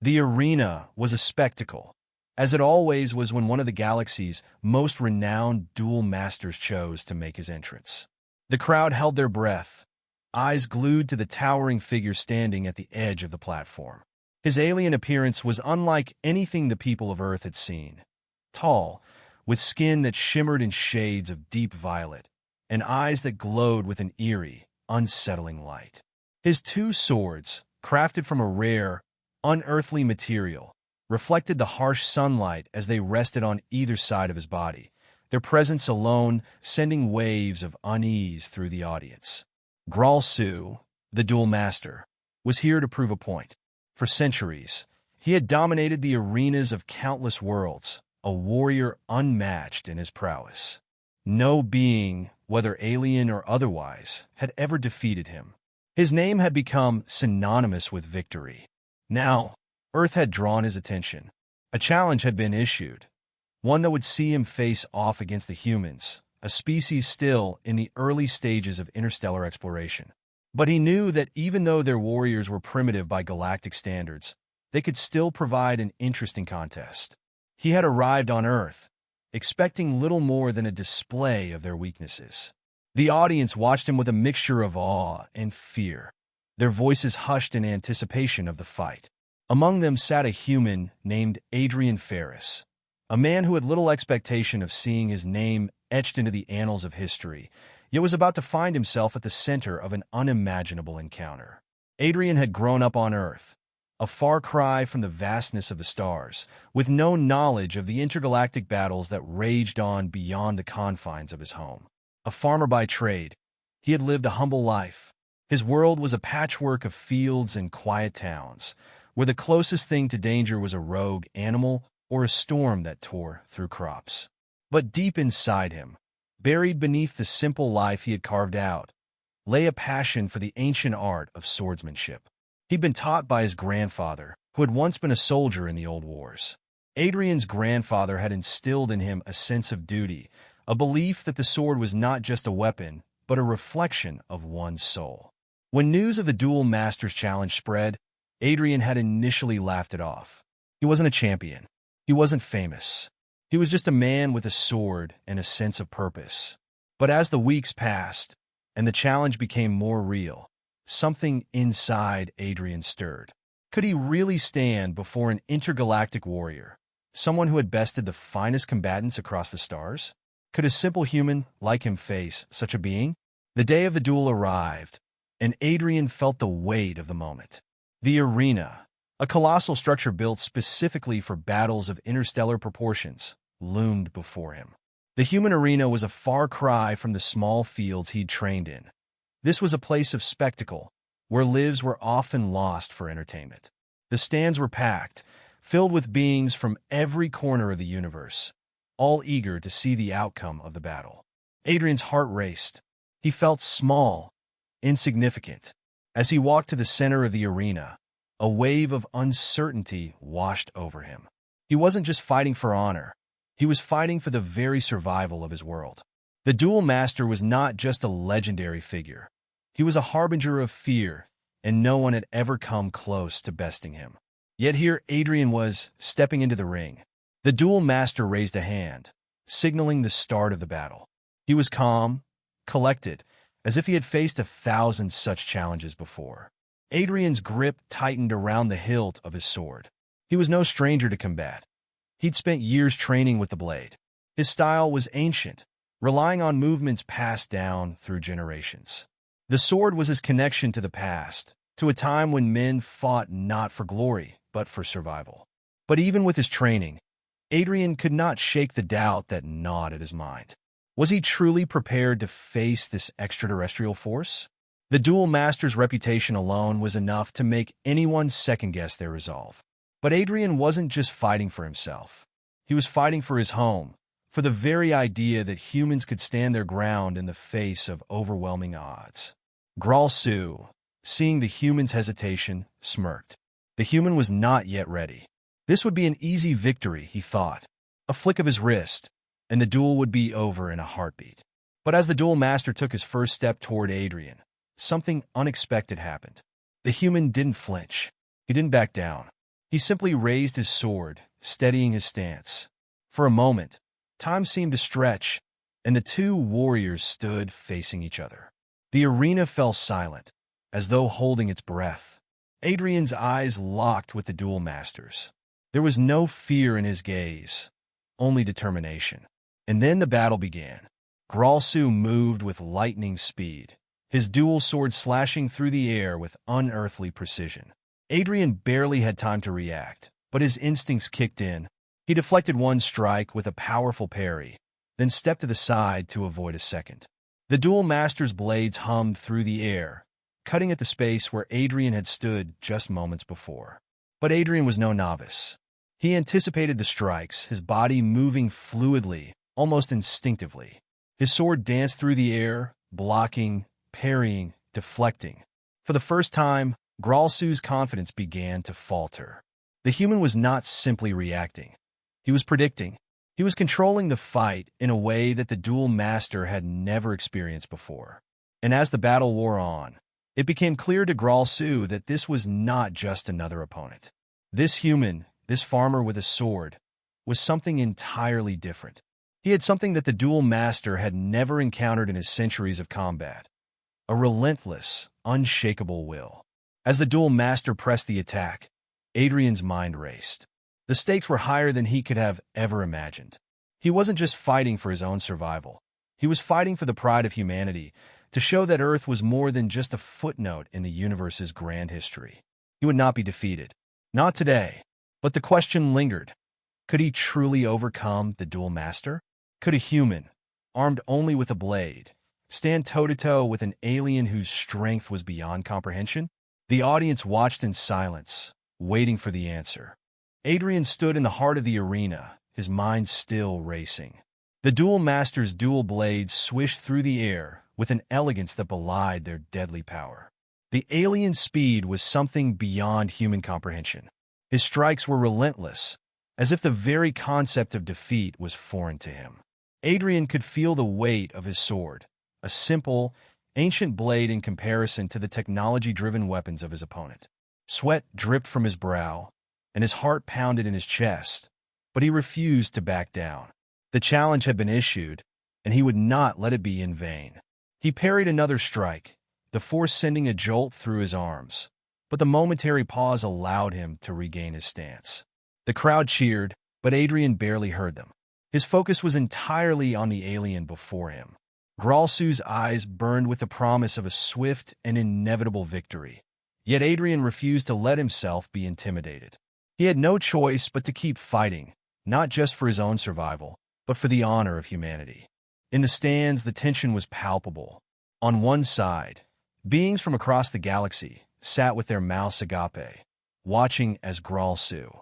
The arena was a spectacle, as it always was when one of the galaxy's most renowned duel masters chose to make his entrance. The crowd held their breath, eyes glued to the towering figure standing at the edge of the platform. His alien appearance was unlike anything the people of Earth had seen. Tall, with skin that shimmered in shades of deep violet, and eyes that glowed with an eerie, unsettling light. His two swords, crafted from a rare, unearthly material, reflected the harsh sunlight as they rested on either side of his body, their presence alone sending waves of unease through the audience. Graal Su, the duel master, was here to prove a point. For centuries, he had dominated the arenas of countless worlds, a warrior unmatched in his prowess. No being, whether alien or otherwise, had ever defeated him. His name had become synonymous with victory. Now, Earth had drawn his attention. A challenge had been issued, one that would see him face off against the humans, a species still in the early stages of interstellar exploration. But he knew that even though their warriors were primitive by galactic standards, they could still provide an interesting contest. He had arrived on Earth, expecting little more than a display of their weaknesses. The audience watched him with a mixture of awe and fear, their voices hushed in anticipation of the fight. Among them sat a human named Adrian Ferris, a man who had little expectation of seeing his name etched into the annals of history, yet was about to find himself at the center of an unimaginable encounter. Adrian had grown up on Earth, a far cry from the vastness of the stars, with no knowledge of the intergalactic battles that raged on beyond the confines of his home. A farmer by trade, he had lived a humble life. His world was a patchwork of fields and quiet towns, where the closest thing to danger was a rogue animal or a storm that tore through crops. But deep inside him, buried beneath the simple life he had carved out, lay a passion for the ancient art of swordsmanship. He'd been taught by his grandfather, who had once been a soldier in the old wars. Adrian's grandfather had instilled in him a sense of duty, a belief that the sword was not just a weapon, but a reflection of one's soul. When news of the Duel Masters Challenge spread, Adrian had initially laughed it off. He wasn't a champion. He wasn't famous. He was just a man with a sword and a sense of purpose. But as the weeks passed, and the challenge became more real, something inside Adrian stirred. Could he really stand before an intergalactic warrior, someone who had bested the finest combatants across the stars? Could a simple human like him face such a being? The day of the duel arrived, and Adrian felt the weight of the moment. The arena, a colossal structure built specifically for battles of interstellar proportions, loomed before him. The human arena was a far cry from the small fields he'd trained in. This was a place of spectacle, where lives were often lost for entertainment. The stands were packed, filled with beings from every corner of the universe, all eager to see the outcome of the battle. Adrian's heart raced. He felt small, insignificant. As he walked to the center of the arena, a wave of uncertainty washed over him. He wasn't just fighting for honor. He was fighting for the very survival of his world. The Duel Master was not just a legendary figure. He was a harbinger of fear, and no one had ever come close to besting him. Yet here Adrian was, stepping into the ring. The Duel Master raised a hand, signaling the start of the battle. He was calm, collected, as if he had faced 1,000 such challenges before. Adrian's grip tightened around the hilt of his sword. He was no stranger to combat. He'd spent years training with the blade. His style was ancient, relying on movements passed down through generations. The sword was his connection to the past, to a time when men fought not for glory, but for survival. But even with his training, Adrian could not shake the doubt that gnawed at his mind. Was he truly prepared to face this extraterrestrial force? The Duel Master's reputation alone was enough to make anyone second-guess their resolve. But Adrian wasn't just fighting for himself. He was fighting for his home, for the very idea that humans could stand their ground in the face of overwhelming odds. Graal Su, seeing the human's hesitation, smirked. The human was not yet ready. This would be an easy victory, he thought. A flick of his wrist, and the duel would be over in a heartbeat. But as the Duel Master took his first step toward Adrian, something unexpected happened. The human didn't flinch. He didn't back down. He simply raised his sword, steadying his stance. For a moment, time seemed to stretch, and the two warriors stood facing each other. The arena fell silent, as though holding its breath. Adrian's eyes locked with the duel masters. There was no fear in his gaze, only determination. And then the battle began. Gralsu moved with lightning speed, his dual sword slashing through the air with unearthly precision. Adrian barely had time to react, but his instincts kicked in. He deflected one strike with a powerful parry, then stepped to the side to avoid a second. The duel master's blades hummed through the air, cutting at the space where Adrian had stood just moments before. But Adrian was no novice. He anticipated the strikes, his body moving fluidly, almost instinctively. His sword danced through the air, blocking, parrying, deflecting. For the first time, Gralsu's confidence began to falter. The human was not simply reacting. He was predicting. He was controlling the fight in a way that the duel master had never experienced before. And as the battle wore on, it became clear to Gralsu that this was not just another opponent. This human, this farmer with a sword, was something entirely different. He had something that the duel master had never encountered in his centuries of combat. A relentless, unshakable will. As the duel master pressed the attack, Adrian's mind raced. The stakes were higher than he could have ever imagined. He wasn't just fighting for his own survival. He was fighting for the pride of humanity, to show that Earth was more than just a footnote in the universe's grand history. He would not be defeated. Not today. But the question lingered. Could he truly overcome the duel master? Could a human, armed only with a blade, stand toe-to-toe with an alien whose strength was beyond comprehension? The audience watched in silence, waiting for the answer. Adrian stood in the heart of the arena, his mind still racing. The duel master's dual blades swished through the air with an elegance that belied their deadly power. The alien's speed was something beyond human comprehension. His strikes were relentless, as if the very concept of defeat was foreign to him. Adrian could feel the weight of his sword, a simple, ancient blade in comparison to the technology-driven weapons of his opponent. Sweat dripped from his brow, and his heart pounded in his chest, but he refused to back down. The challenge had been issued, and he would not let it be in vain. He parried another strike, the force sending a jolt through his arms, but the momentary pause allowed him to regain his stance. The crowd cheered, but Adrian barely heard them. His focus was entirely on the alien before him. Gralsu's eyes burned with the promise of a swift and inevitable victory. Yet Adrian refused to let himself be intimidated. He had no choice but to keep fighting, not just for his own survival, but for the honor of humanity. In the stands, the tension was palpable. On one side, beings from across the galaxy sat with their mouths agape, watching as Gralsu,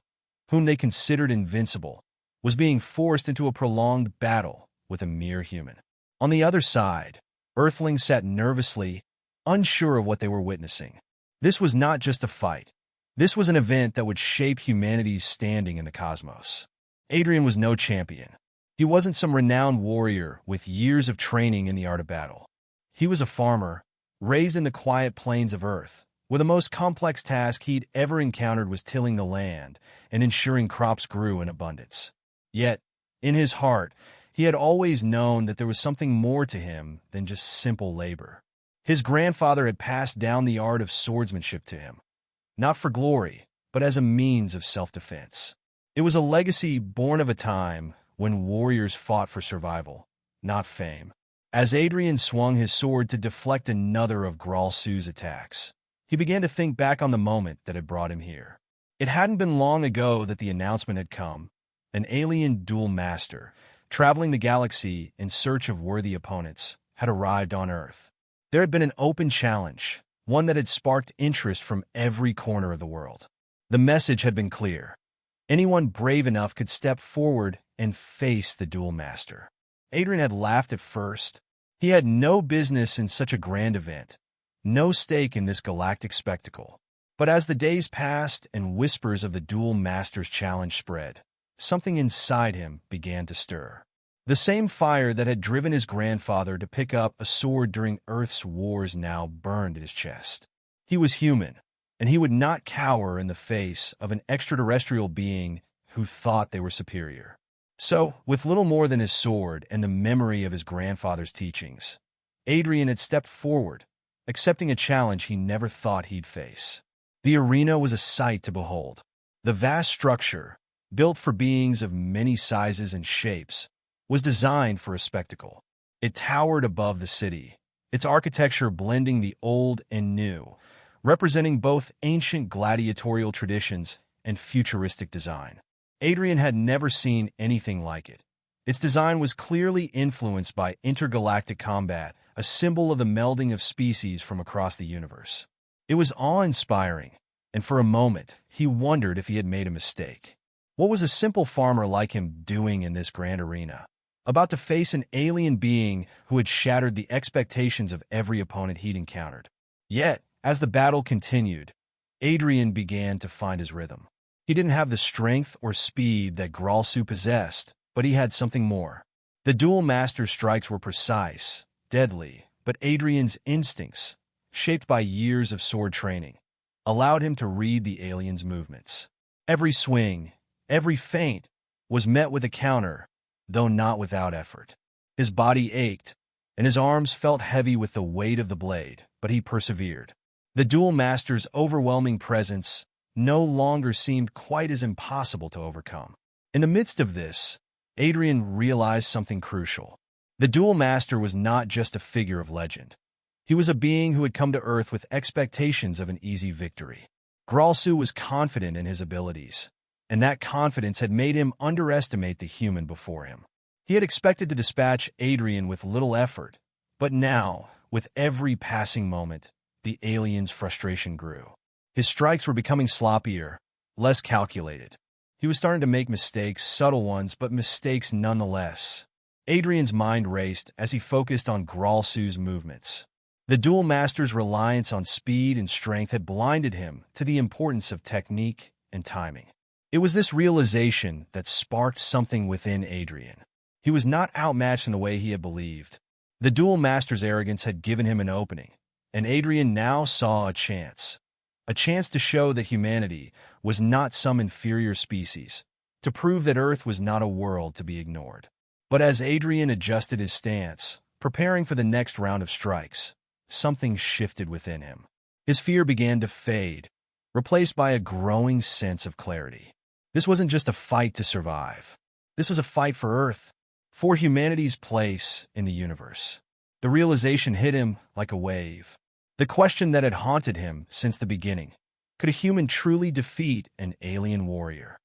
whom they considered invincible, was being forced into a prolonged battle with a mere human. On the other side, Earthlings sat nervously, unsure of what they were witnessing. This was not just a fight. This was an event that would shape humanity's standing in the cosmos. Adrian was no champion. He wasn't some renowned warrior with years of training in the art of battle. He was a farmer, raised in the quiet plains of Earth, where the most complex task he'd ever encountered was tilling the land and ensuring crops grew in abundance. Yet, in his heart, he had always known that there was something more to him than just simple labor. His grandfather had passed down the art of swordsmanship to him, not for glory, but as a means of self-defense. It was a legacy born of a time when warriors fought for survival, not fame. As Adrian swung his sword to deflect another of Gralsu's attacks, he began to think back on the moment that had brought him here. It hadn't been long ago that the announcement had come. An alien duel master, traveling the galaxy in search of worthy opponents, had arrived on Earth. There had been an open challenge, one that had sparked interest from every corner of the world. The message had been clear. Anyone brave enough could step forward and face the duel master. Adrian had laughed at first. He had no business in such a grand event, no stake in this galactic spectacle. But as the days passed and whispers of the duel master's challenge spread, something inside him began to stir. The same fire that had driven his grandfather to pick up a sword during Earth's wars now burned in his chest. He was human, and he would not cower in the face of an extraterrestrial being who thought they were superior. So, with little more than his sword and the memory of his grandfather's teachings, Adrian had stepped forward, accepting a challenge he never thought he'd face. The arena was a sight to behold. The vast structure, built for beings of many sizes and shapes, was designed for a spectacle. It towered above the city, its architecture blending the old and new, representing both ancient gladiatorial traditions and futuristic design. Adrian had never seen anything like it. Its design was clearly influenced by intergalactic combat, a symbol of the melding of species from across the universe. It was awe-inspiring, and for a moment, he wondered if he had made a mistake. What was a simple farmer like him doing in this grand arena, about to face an alien being who had shattered the expectations of every opponent he'd encountered? Yet, as the battle continued, Adrian began to find his rhythm. He didn't have the strength or speed that Gralsu possessed, but he had something more. The Duel Master's strikes were precise, deadly, but Adrian's instincts, shaped by years of sword training, allowed him to read the alien's movements. Every swing, every feint, was met with a counter, though not without effort. His body ached, and his arms felt heavy with the weight of the blade, but he persevered. The Duel Master's overwhelming presence no longer seemed quite as impossible to overcome. In the midst of this, Adrian realized something crucial. The Duel Master was not just a figure of legend. He was a being who had come to Earth with expectations of an easy victory. Gralsu was confident in his abilities, and that confidence had made him underestimate the human before him. He had expected to dispatch Adrian with little effort, but now, with every passing moment, the alien's frustration grew. His strikes were becoming sloppier, less calculated. He was starting to make mistakes, subtle ones, but mistakes nonetheless. Adrian's mind raced as he focused on Gralsu's movements. The Duel Master's reliance on speed and strength had blinded him to the importance of technique and timing. It was this realization that sparked something within Adrian. He was not outmatched in the way he had believed. The Duel Master's arrogance had given him an opening, and Adrian now saw a chance to show that humanity was not some inferior species, to prove that Earth was not a world to be ignored. But as Adrian adjusted his stance, preparing for the next round of strikes, something shifted within him. His fear began to fade, replaced by a growing sense of clarity. This wasn't just a fight to survive. This was a fight for Earth, for humanity's place in the universe. The realization hit him like a wave. The question that had haunted him since the beginning, could a human truly defeat an alien warrior,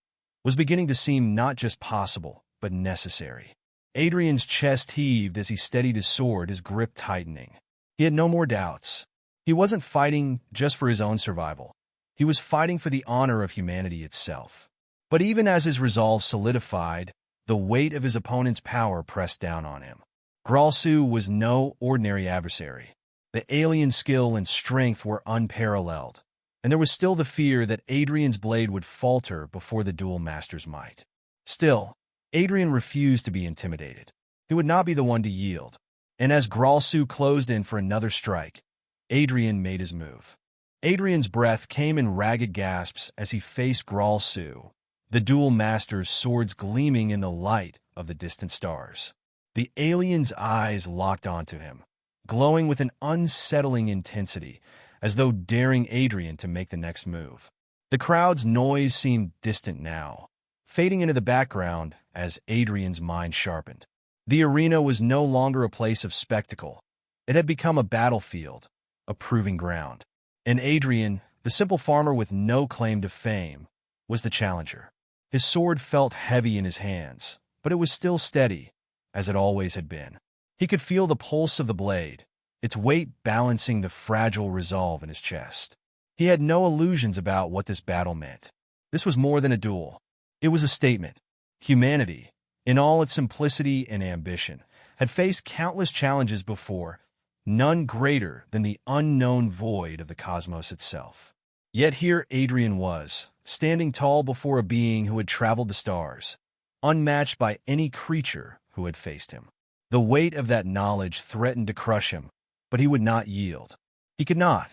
was beginning to seem not just possible, but necessary. Adrian's chest heaved as he steadied his sword, his grip tightening. He had no more doubts. He wasn't fighting just for his own survival. He was fighting for the honor of humanity itself. But even as his resolve solidified, the weight of his opponent's power pressed down on him. Gralsu was no ordinary adversary. The alien's skill and strength were unparalleled, and there was still the fear that Adrian's blade would falter before the Duel Master's might. Still, Adrian refused to be intimidated. He would not be the one to yield. And as Gralsu closed in for another strike, Adrian made his move. Adrian's breath came in ragged gasps as he faced Gralsu, the Duel Master's swords gleaming in the light of the distant stars. The alien's eyes locked onto him, glowing with an unsettling intensity, as though daring Adrian to make the next move. The crowd's noise seemed distant now, fading into the background as Adrian's mind sharpened. The arena was no longer a place of spectacle. It had become a battlefield, a proving ground. And Adrian, the simple farmer with no claim to fame, was the challenger. His sword felt heavy in his hands, but it was still steady, as it always had been. He could feel the pulse of the blade, its weight balancing the fragile resolve in his chest. He had no illusions about what this battle meant. This was more than a duel. It was a statement. Humanity, in all its simplicity and ambition, had faced countless challenges before, none greater than the unknown void of the cosmos itself. Yet here Adrian was, standing tall before a being who had traveled the stars, unmatched by any creature who had faced him. The weight of that knowledge threatened to crush him, but he would not yield. He could not.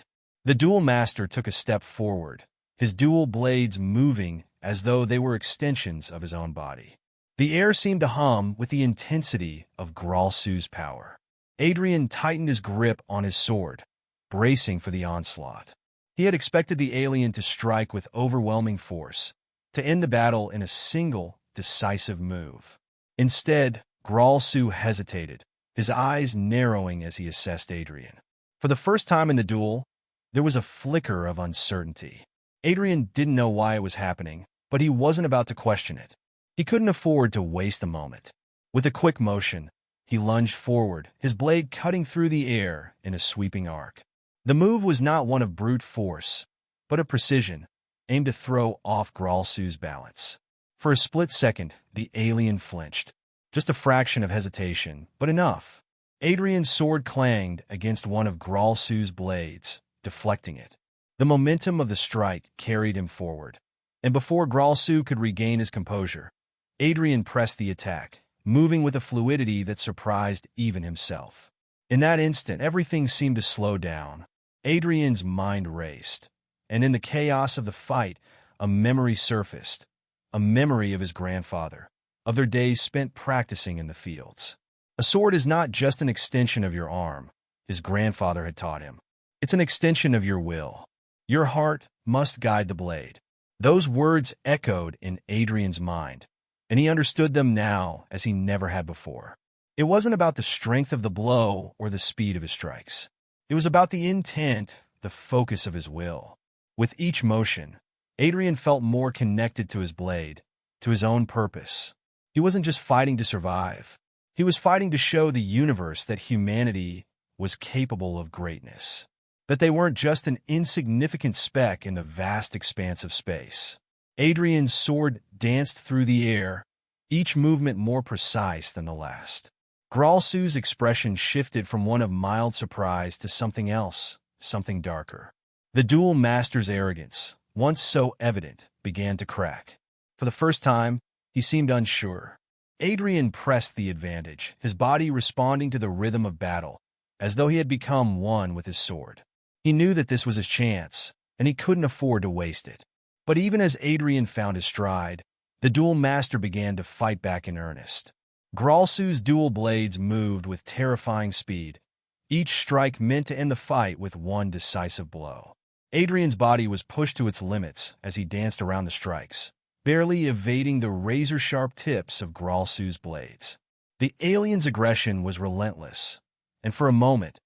The Duel Master took a step forward, his dual blades moving as though they were extensions of his own body. The air seemed to hum with the intensity of Gralsu's power. Adrian tightened his grip on his sword, bracing for the onslaught. He had expected the alien to strike with overwhelming force, to end the battle in a single, decisive move. Instead, Gralsu hesitated, his eyes narrowing as he assessed Adrian. For the first time in the duel, there was a flicker of uncertainty. Adrian didn't know why it was happening, but he wasn't about to question it. He couldn't afford to waste a moment. With a quick motion, he lunged forward, his blade cutting through the air in a sweeping arc. The move was not one of brute force, but of precision, aimed to throw off Gralsu's balance. For a split second, the alien flinched. Just a fraction of hesitation, but enough. Adrian's sword clanged against one of Gralsu's blades, deflecting it. The momentum of the strike carried him forward, and before Gralsu could regain his composure, Adrian pressed the attack, moving with a fluidity that surprised even himself. In that instant, everything seemed to slow down. Adrian's mind raced, and in the chaos of the fight, a memory surfaced, a memory of his grandfather, of their days spent practicing in the fields. A sword is not just an extension of your arm, his grandfather had taught him. It's an extension of your will. Your heart must guide the blade. Those words echoed in Adrian's mind, and he understood them now as he never had before. It wasn't about the strength of the blow or the speed of his strikes. It was about the intent, the focus of his will. With each motion, Adrian felt more connected to his blade, to his own purpose. He wasn't just fighting to survive. He was fighting to show the universe that humanity was capable of greatness, that they weren't just an insignificant speck in the vast expanse of space. Adrian's sword danced through the air, each movement more precise than the last. Gralsu's expression shifted from one of mild surprise to something else, something darker. The Duel Master's arrogance, once so evident, began to crack. For the first time, he seemed unsure. Adrian pressed the advantage, his body responding to the rhythm of battle, as though he had become one with his sword. He knew that this was his chance, and he couldn't afford to waste it. But even as Adrian found his stride, the Duel Master began to fight back in earnest. Gralsu's dual blades moved with terrifying speed, each strike meant to end the fight with one decisive blow. Adrian's body was pushed to its limits as he danced around the strikes, barely evading the razor-sharp tips of Gralsu's blades. The alien's aggression was relentless, and for a moment,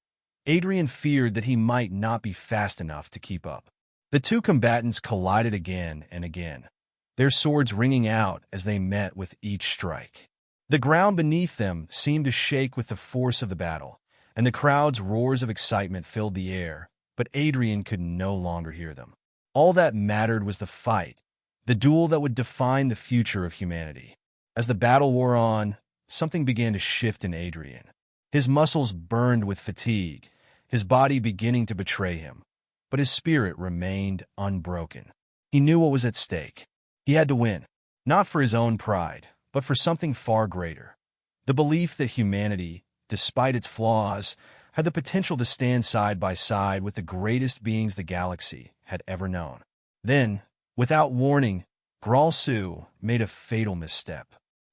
Adrian feared that he might not be fast enough to keep up. The two combatants collided again and again, their swords ringing out as they met with each strike. The ground beneath them seemed to shake with the force of the battle, and the crowd's roars of excitement filled the air, but Adrian could no longer hear them. All that mattered was the fight, the duel that would define the future of humanity. As the battle wore on, something began to shift in Adrian. His muscles burned with fatigue, his body beginning to betray him, but his spirit remained unbroken. He knew what was at stake. He had to win, not for his own pride, but for something far greater. The belief that humanity, despite its flaws, had the potential to stand side by side with the greatest beings the galaxy had ever known. Then, without warning, Gralsu made a fatal misstep.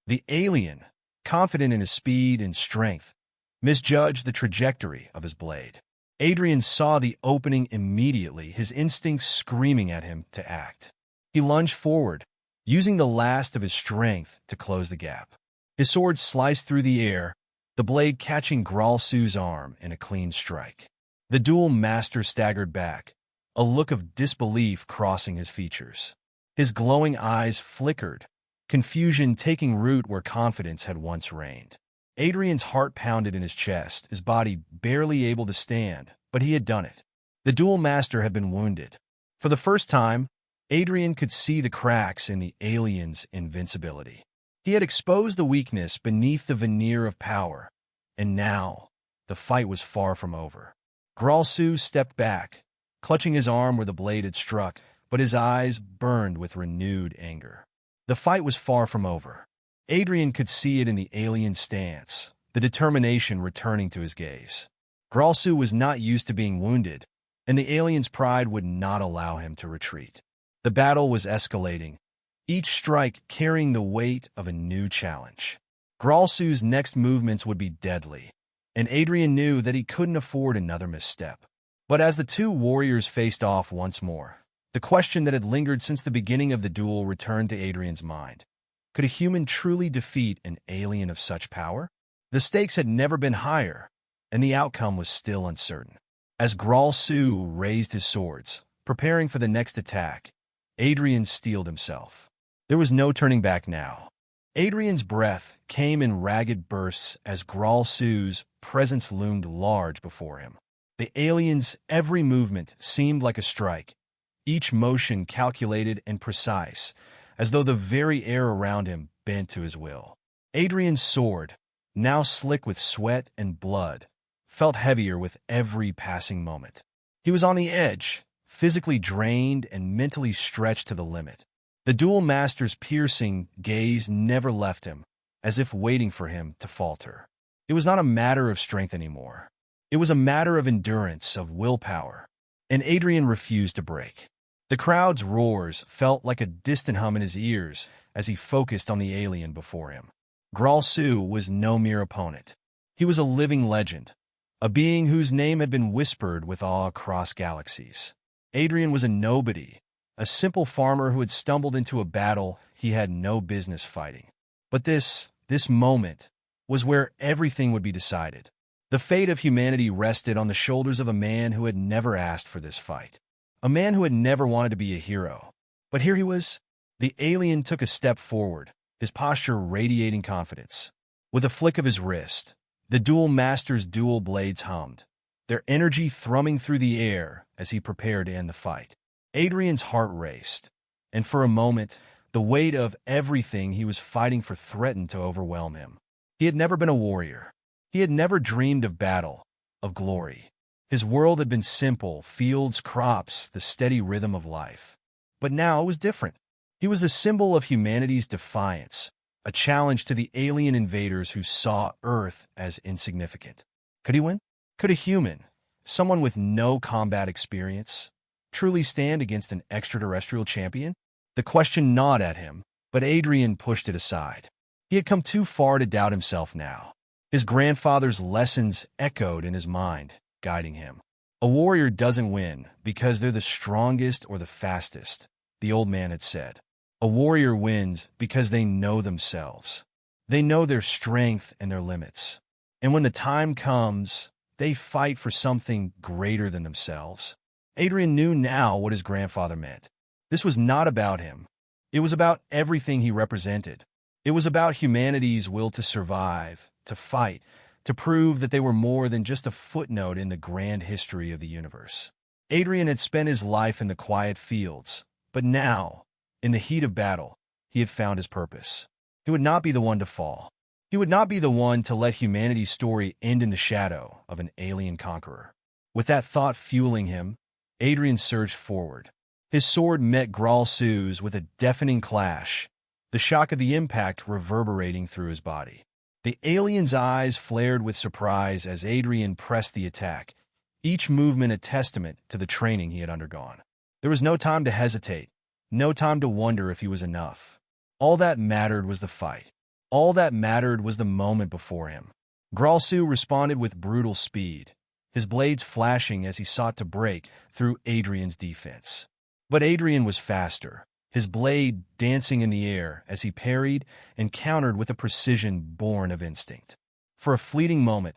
The alien, confident in his speed and strength, misjudged the trajectory of his blade. Adrian saw the opening immediately, his instincts screaming at him to act. He lunged forward, using the last of his strength to close the gap. His sword sliced through the air, the blade catching Gralsu's arm in a clean strike. The Duel Master staggered back, a look of disbelief crossing his features. His glowing eyes flickered, confusion taking root where confidence had once reigned. Adrian's heart pounded in his chest, his body barely able to stand, but he had done it. The Duel Master had been wounded. For the first time, Adrian could see the cracks in the alien's invincibility. He had exposed the weakness beneath the veneer of power, and now the fight was far from over. Gralsu stepped back, clutching his arm where the blade had struck, but his eyes burned with renewed anger. The fight was far from over. Adrian could see it in the alien's stance, the determination returning to his gaze. Gralsu was not used to being wounded, and the alien's pride would not allow him to retreat. The battle was escalating, each strike carrying the weight of a new challenge. Gralsu's next movements would be deadly, and Adrian knew that he couldn't afford another misstep. But as the two warriors faced off once more, the question that had lingered since the beginning of the duel returned to Adrian's mind. Could a human truly defeat an alien of such power? The stakes had never been higher, and the outcome was still uncertain. As Gralsu raised his swords, preparing for the next attack, Adrian steeled himself. There was no turning back now. Adrian's breath came in ragged bursts as Gralsu's presence loomed large before him. The alien's every movement seemed like a strike, each motion calculated and precise, as though the very air around him bent to his will. Adrian's sword, now slick with sweat and blood, felt heavier with every passing moment. He was on the edge, physically drained and mentally stretched to the limit. The duel master's piercing gaze never left him, as if waiting for him to falter. It was not a matter of strength anymore. It was a matter of endurance, of willpower, and Adrian refused to break. The crowd's roars felt like a distant hum in his ears as he focused on the alien before him. Gralsu was no mere opponent. He was a living legend, a being whose name had been whispered with awe across galaxies. Adrian was a nobody, a simple farmer who had stumbled into a battle he had no business fighting. But this moment was where everything would be decided. The fate of humanity rested on the shoulders of a man who had never asked for this fight. A man who had never wanted to be a hero. But here he was. The alien took a step forward, his posture radiating confidence. With a flick of his wrist, the duel master's dual blades hummed, their energy thrumming through the air as he prepared to end the fight. Adrian's heart raced, and for a moment, the weight of everything he was fighting for threatened to overwhelm him. He had never been a warrior. He had never dreamed of battle, of glory. His world had been simple, fields, crops, the steady rhythm of life. But now it was different. He was the symbol of humanity's defiance, a challenge to the alien invaders who saw Earth as insignificant. Could he win? Could a human, someone with no combat experience, truly stand against an extraterrestrial champion? The question gnawed at him, but Adrian pushed it aside. He had come too far to doubt himself now. His grandfather's lessons echoed in his mind, guiding him. A warrior doesn't win because they're the strongest or the fastest, the old man had said. A warrior wins because they know themselves. They know their strength and their limits. And when the time comes, they fight for something greater than themselves. Adrian knew now what his grandfather meant. This was not about him. It was about everything he represented. It was about humanity's will to survive, to fight, to prove that they were more than just a footnote in the grand history of the universe. Adrian had spent his life in the quiet fields, but now, in the heat of battle, he had found his purpose. He would not be the one to fall. He would not be the one to let humanity's story end in the shadow of an alien conqueror. With that thought fueling him, Adrian surged forward. His sword met Gralsu's with a deafening clash, the shock of the impact reverberating through his body. The alien's eyes flared with surprise as Adrian pressed the attack, each movement a testament to the training he had undergone. There was no time to hesitate, no time to wonder if he was enough. All that mattered was the fight. All that mattered was the moment before him. Gralsu responded with brutal speed, his blades flashing as he sought to break through Adrian's defense. But Adrian was faster, his blade dancing in the air as he parried and countered with a precision born of instinct. For a fleeting moment,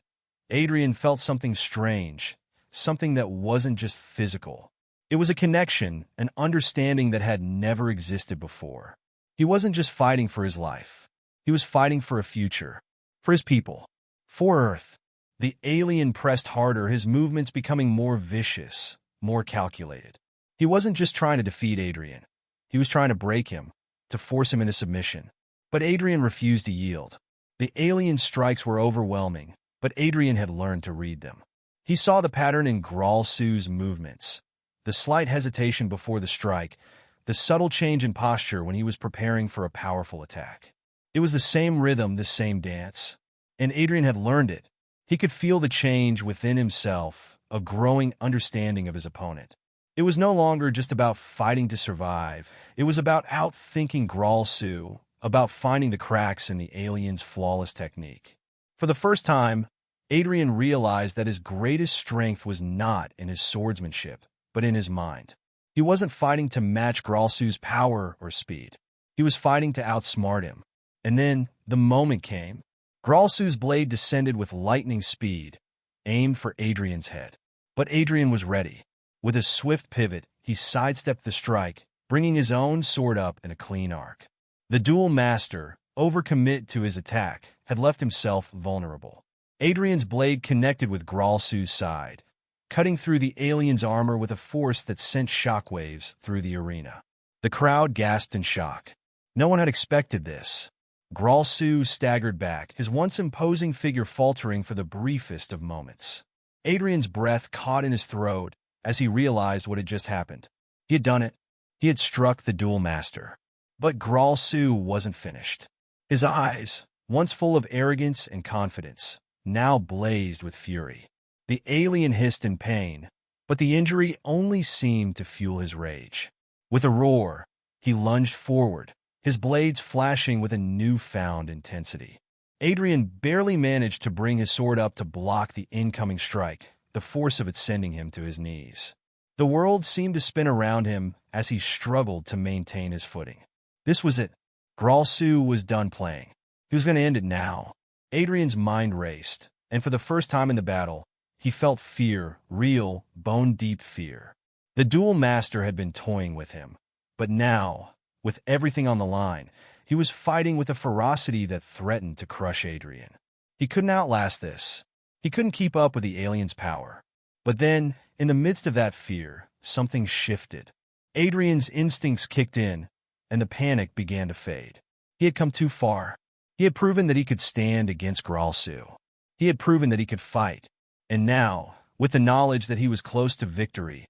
Adrian felt something strange, something that wasn't just physical. It was a connection, an understanding that had never existed before. He wasn't just fighting for his life. He was fighting for a future, for his people, for Earth. The alien pressed harder, his movements becoming more vicious, more calculated. He wasn't just trying to defeat Adrian. He was trying to break him, to force him into submission. But Adrian refused to yield. The alien's strikes were overwhelming, but Adrian had learned to read them. He saw the pattern in Gralsu's movements, the slight hesitation before the strike, the subtle change in posture when he was preparing for a powerful attack. It was the same rhythm, the same dance, and Adrian had learned it. He could feel the change within himself, a growing understanding of his opponent. It was no longer just about fighting to survive. It was about outthinking Gralsu, about finding the cracks in the alien's flawless technique. For the first time, Adrian realized that his greatest strength was not in his swordsmanship, but in his mind. He wasn't fighting to match Gralsu's power or speed. He was fighting to outsmart him. And then the moment came. Gralsu's blade descended with lightning speed, aimed for Adrian's head. But Adrian was ready. With a swift pivot, he sidestepped the strike, bringing his own sword up in a clean arc. The duel master, overcommit to his attack, had left himself vulnerable. Adrian's blade connected with Gralsu's side, cutting through the alien's armor with a force that sent shockwaves through the arena. The crowd gasped in shock. No one had expected this. Gralsu staggered back, his once imposing figure faltering for the briefest of moments. Adrian's breath caught in his throat as he realized what had just happened. He had done it. He had struck the duel master. But Gralsu wasn't finished. His eyes, once full of arrogance and confidence, now blazed with fury. The alien hissed in pain, but the injury only seemed to fuel his rage. With a roar, he lunged forward, his blades flashing with a newfound intensity. Adrian barely managed to bring his sword up to block the incoming strike, the force of it sending him to his knees. The world seemed to spin around him as he struggled to maintain his footing. This was it. Gralsu was done playing. He was going to end it now. Adrian's mind raced, and for the first time in the battle, he felt fear, real, bone-deep fear. The duel master had been toying with him, but now, with everything on the line, he was fighting with a ferocity that threatened to crush Adrian. He couldn't outlast this. He couldn't keep up with the alien's power. But then, in the midst of that fear, something shifted. Adrian's instincts kicked in, and the panic began to fade. He had come too far. He had proven that he could stand against Gralsu. He had proven that he could fight. And now, with the knowledge that he was close to victory,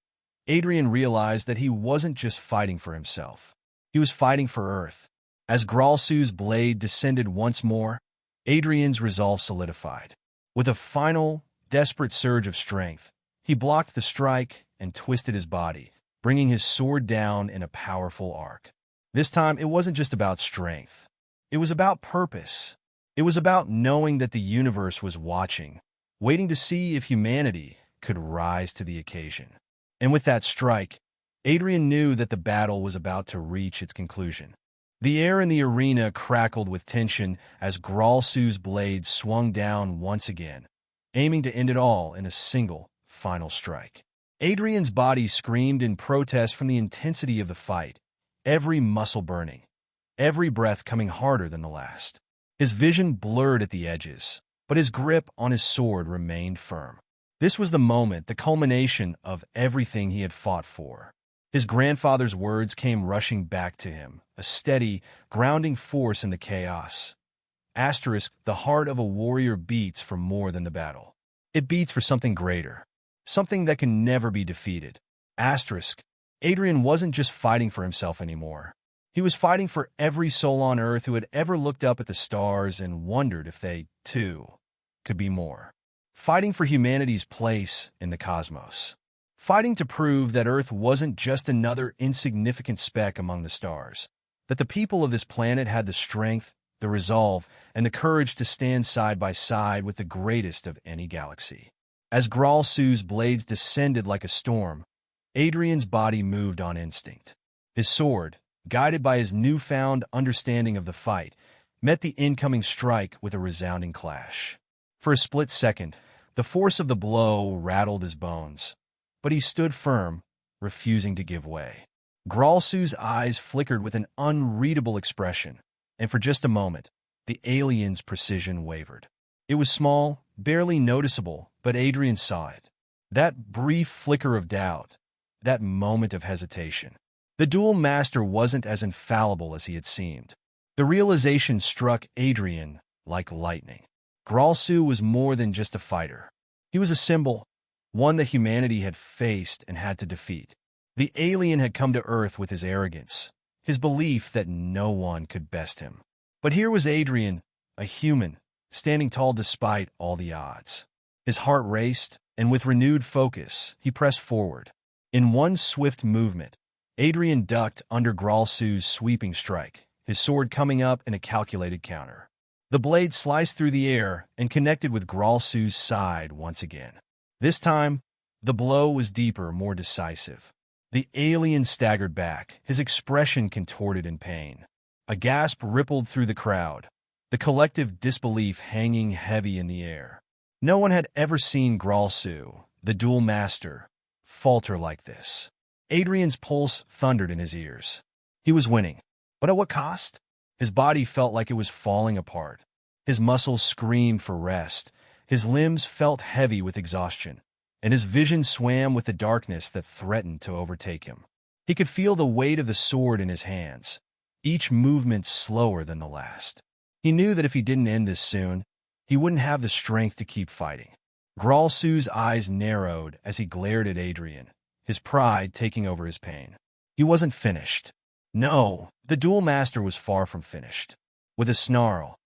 Adrian realized that he wasn't just fighting for himself. He was fighting for Earth. As Gralsu's blade descended once more, Adrian's resolve solidified. With a final, desperate surge of strength, he blocked the strike and twisted his body, bringing his sword down in a powerful arc. This time, it wasn't just about strength. It was about purpose. It was about knowing that the universe was watching, waiting to see if humanity could rise to the occasion. And with that strike, Adrian knew that the battle was about to reach its conclusion. The air in the arena crackled with tension as Gralsu's blade swung down once again, aiming to end it all in a single, final strike. Adrian's body screamed in protest from the intensity of the fight, every muscle burning, every breath coming harder than the last. His vision blurred at the edges, but his grip on his sword remained firm. This was the moment, the culmination of everything he had fought for. His grandfather's words came rushing back to him, a steady, grounding force in the chaos. Asterisk, the heart of a warrior beats for more than the battle. It beats for something greater, something that can never be defeated. Asterisk, Adrian wasn't just fighting for himself anymore. He was fighting for every soul on Earth who had ever looked up at the stars and wondered if they, too, could be more. Fighting for humanity's place in the cosmos. Fighting to prove that Earth wasn't just another insignificant speck among the stars, that the people of this planet had the strength, the resolve, and the courage to stand side by side with the greatest of any galaxy. As Gralsu's blades descended like a storm, Adrian's body moved on instinct. His sword, guided by his newfound understanding of the fight, met the incoming strike with a resounding clash. For a split second, the force of the blow rattled his bones, but he stood firm, refusing to give way. Gralsu's eyes flickered with an unreadable expression, and for just a moment, the alien's precision wavered. It was small, barely noticeable, but Adrian saw it. That brief flicker of doubt, that moment of hesitation. The duel master wasn't as infallible as he had seemed. The realization struck Adrian like lightning. Gralsu was more than just a fighter. He was a symbol, one that humanity had faced and had to defeat. The alien had come to Earth with his arrogance, his belief that no one could best him. But here was Adrian, a human, standing tall despite all the odds. His heart raced, and with renewed focus, he pressed forward. In one swift movement, Adrian ducked under Gralsu's sweeping strike, his sword coming up in a calculated counter. The blade sliced through the air and connected with Gralsu's side once again. This time, the blow was deeper, more decisive. The alien staggered back, his expression contorted in pain. A gasp rippled through the crowd, the collective disbelief hanging heavy in the air. No one had ever seen Gralsu, the duel master, falter like this. Adrian's pulse thundered in his ears. He was winning, but at what cost? His body felt like it was falling apart. His muscles screamed for rest. His limbs felt heavy with exhaustion, and his vision swam with the darkness that threatened to overtake him. He could feel the weight of the sword in his hands, each movement slower than the last. He knew that if he didn't end this soon, he wouldn't have the strength to keep fighting. Gralsu's eyes narrowed as he glared at Adrian, his pride taking over his pain. He wasn't finished. No, the duel master was far from finished. With a snarl,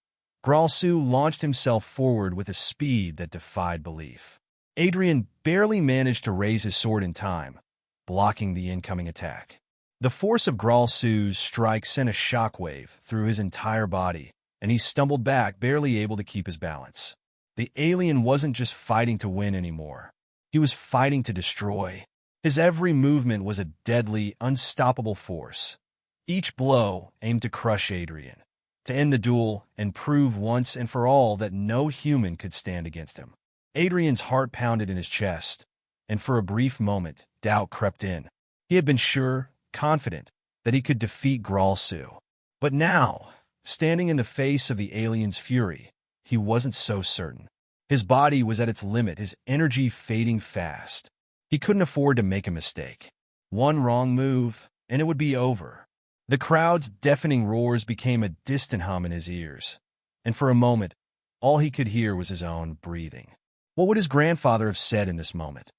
Gralsu launched himself forward with a speed that defied belief. Adrian barely managed to raise his sword in time, blocking the incoming attack. The force of Gralsu's strike sent a shockwave through his entire body, and he stumbled back, barely able to keep his balance. The alien wasn't just fighting to win anymore. He was fighting to destroy. His every movement was a deadly, unstoppable force. Each blow aimed to crush Adrian, to end the duel and prove once and for all that no human could stand against him. Adrian's heart pounded in his chest, and for a brief moment, doubt crept in. He had been sure, confident, that he could defeat Gralsu. But now, standing in the face of the alien's fury, he wasn't so certain. His body was at its limit, his energy fading fast. He couldn't afford to make a mistake. One wrong move, and it would be over. The crowd's deafening roars became a distant hum in his ears, and for a moment, all he could hear was his own breathing. What would his grandfather have said in this moment?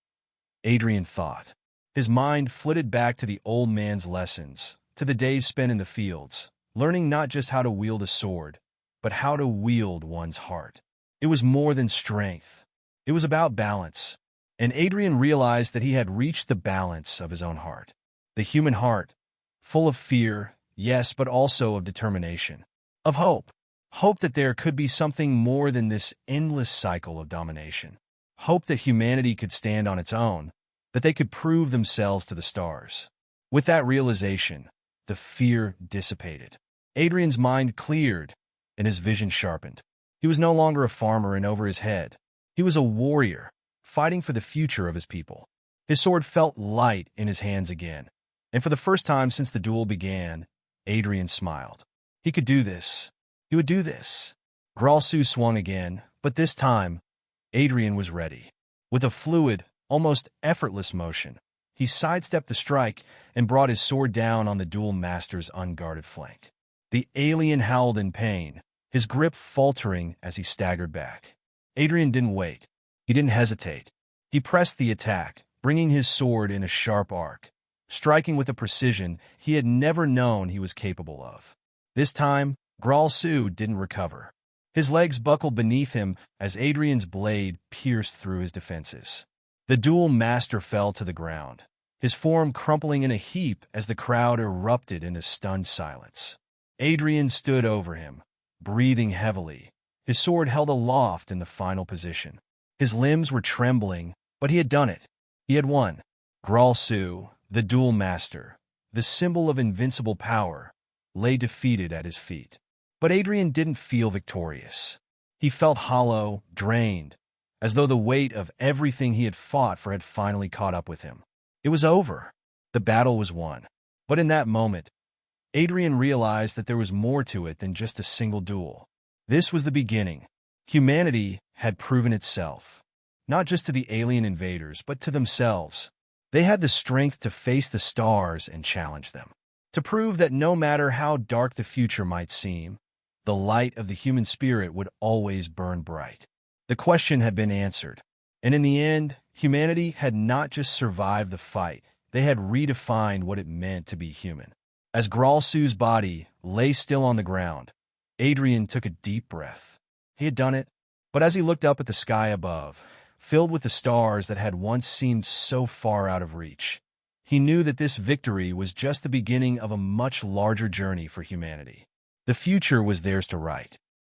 Adrian thought. His mind flitted back to the old man's lessons, to the days spent in the fields, learning not just how to wield a sword, but how to wield one's heart. It was more than strength. It was about balance, and Adrian realized that he had reached the balance of his own heart. The human heart, full of fear, yes, but also of determination, of hope. Hope that there could be something more than this endless cycle of domination. Hope that humanity could stand on its own, that they could prove themselves to the stars. With that realization, the fear dissipated. Adrian's mind cleared, and his vision sharpened. He was no longer a farmer in over his head. He was a warrior, fighting for the future of his people. His sword felt light in his hands again, and for the first time since the duel began, Adrian smiled. He could do this. He would do this. Gralsu swung again, but this time, Adrian was ready. With a fluid, almost effortless motion, he sidestepped the strike and brought his sword down on the duel master's unguarded flank. The alien howled in pain, his grip faltering as he staggered back. Adrian didn't wait. He didn't hesitate. He pressed the attack, bringing his sword in a sharp arc, striking with a precision he had never known he was capable of. This time, Gralsu didn't recover. His legs buckled beneath him as Adrian's blade pierced through his defenses. The duel master fell to the ground, his form crumpling in a heap as the crowd erupted into stunned silence. Adrian stood over him, breathing heavily, his sword held aloft in the final position. His limbs were trembling, but he had done it. He had won. Gralsu, the duel master, the symbol of invincible power, lay defeated at his feet. But Adrian didn't feel victorious. He felt hollow, drained, as though the weight of everything he had fought for had finally caught up with him. It was over. The battle was won. But in that moment, Adrian realized that there was more to it than just a single duel. This was the beginning. Humanity had proven itself, not just to the alien invaders, but to themselves. They had the strength to face the stars and challenge them, to prove that no matter how dark the future might seem, the light of the human spirit would always burn bright. The question had been answered, and in the end, humanity had not just survived the fight, they had redefined what it meant to be human. As Gralsu's body lay still on the ground, Adrian took a deep breath. He had done it, but as he looked up at the sky above, filled with the stars that had once seemed so far out of reach. He knew that this victory was just the beginning of a much larger journey for humanity. The future was theirs to write.